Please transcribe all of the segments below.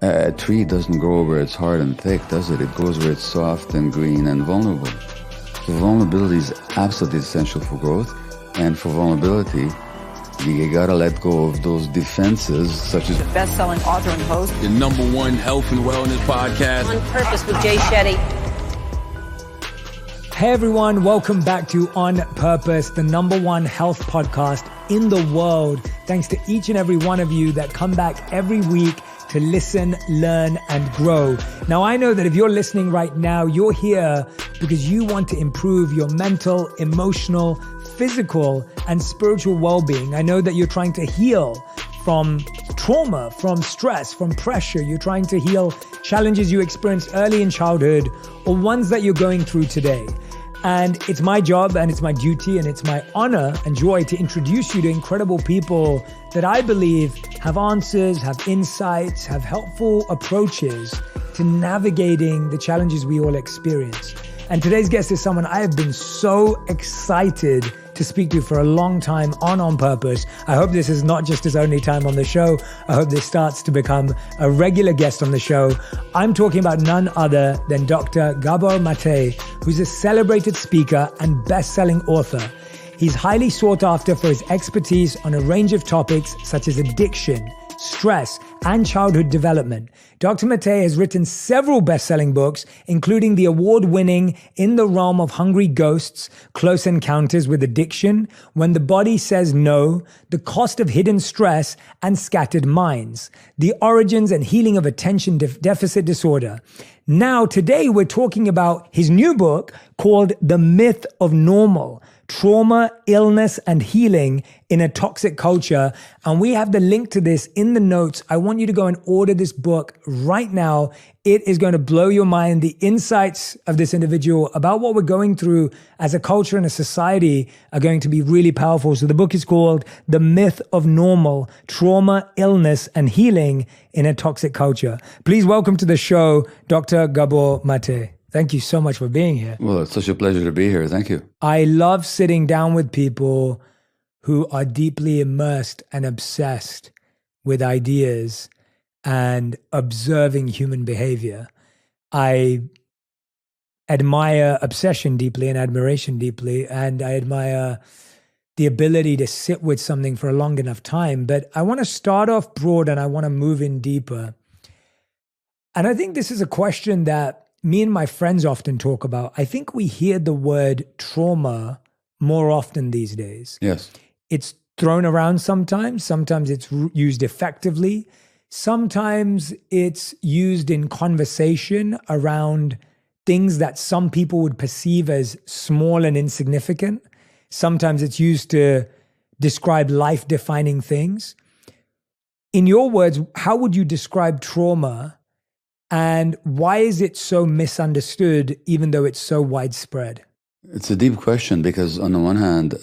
A tree doesn't grow where it's hard and thick, does it? It grows where it's soft and green and vulnerable. So vulnerability is absolutely essential for growth. And for vulnerability, you gotta let go of those defenses, such as the best-selling author and host, the #1 health and wellness podcast, On Purpose with Jay Shetty. Hey everyone, welcome back to On Purpose, the #1 health podcast in the world. Thanks to each and every one of you that come back every week to listen, learn, and grow. Now, I know that if you're listening right now, you're here because you want to improve your mental, emotional, physical, and spiritual well-being. I know that you're trying to heal from trauma, from stress, from pressure. You're trying to heal challenges you experienced early in childhood or ones that you're going through today. And it's my job and it's my duty and it's my honor and joy to introduce you to incredible people that I believe have answers, have insights, have helpful approaches to navigating the challenges we all experience. And today's guest is someone I have been so excited to speak to for a long time on Purpose. I hope this is not just his only time on the show. I hope this starts to become a regular guest on the show. I'm talking about none other than Dr. Gabor Mate, who's a celebrated speaker and best-selling author. He's highly sought after for his expertise on a range of topics such as addiction, stress, and childhood development. Dr. Mate has written several best-selling books, including the award-winning In the Realm of Hungry Ghosts, Close Encounters with Addiction, When the Body Says No, The Cost of Hidden Stress, and Scattered Minds, The Origins and Healing of Attention Deficit Disorder. Now, today we're talking about his new book called The Myth of Normal: Trauma, Illness, and Healing in a Toxic Culture. And we have the link to this in the notes. I want you to go and order this book right now. It is going to blow your mind. The insights of this individual about what we're going through as a culture and a society are going to be really powerful. So the book is called The Myth of Normal: Trauma, Illness, and Healing in a Toxic Culture. Please welcome to the show, Dr. Gabor Mate. Thank you so much for being here. Well, it's such a pleasure to be here. Thank you. I love sitting down with people who are deeply immersed and obsessed with ideas and observing human behavior. I admire obsession deeply and admiration deeply, and I admire the ability to sit with something for a long enough time. But I want to start off broad and I want to move in deeper. And I think this is a question that me and my friends often talk about. I think we hear the word trauma more often these days. Yes. It's thrown around sometimes. Sometimes it's used effectively. Sometimes it's used in conversation around things that some people would perceive as small and insignificant. Sometimes it's used to describe life-defining things. In your words, how would you describe trauma? And why is it so misunderstood, even though it's so widespread? It's a deep question because, on the one hand,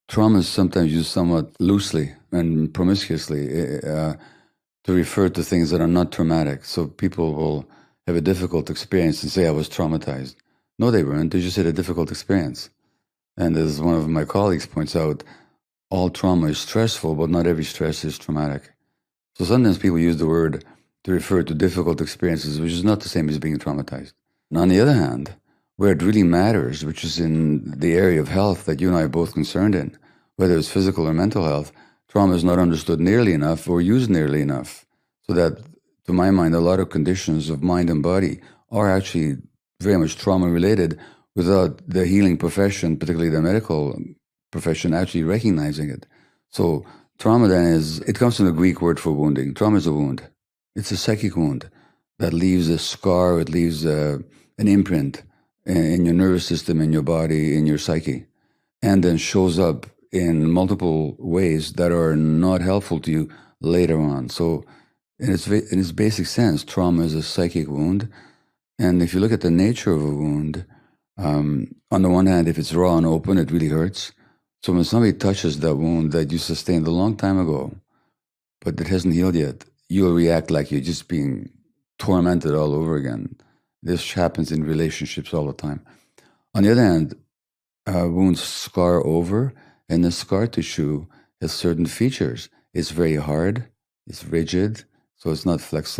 trauma is sometimes used somewhat loosely and promiscuously to refer to things that are not traumatic. So people will have a difficult experience and say, I was traumatized. No, they weren't. They just had a difficult experience. And as one of my colleagues points out, all trauma is stressful, but not every stress is traumatic. So sometimes people use the word to refer to difficult experiences, which is not the same as being traumatized. And on the other hand, where it really matters, which is in the area of health that you and I are both concerned in, whether it's physical or mental health, trauma is not understood nearly enough or used nearly enough. So that, to my mind, a lot of conditions of mind and body are actually very much trauma-related without the healing profession, particularly the medical profession, actually recognizing it. So trauma then it comes from the Greek word for wounding. Trauma is a wound. It's a psychic wound that leaves a scar, it leaves an imprint in your nervous system, in your body, in your psyche, and then shows up in multiple ways that are not helpful to you later on. So in its basic sense, trauma is a psychic wound. And if you look at the nature of a wound, on the one hand, if it's raw and open, it really hurts. So when somebody touches that wound that you sustained a long time ago, but it hasn't healed yet, you'll react like you're just being tormented all over again. This happens in relationships all the time. On the other hand, wounds scar over, and the scar tissue has certain features. It's very hard, it's rigid, so it's not flexible.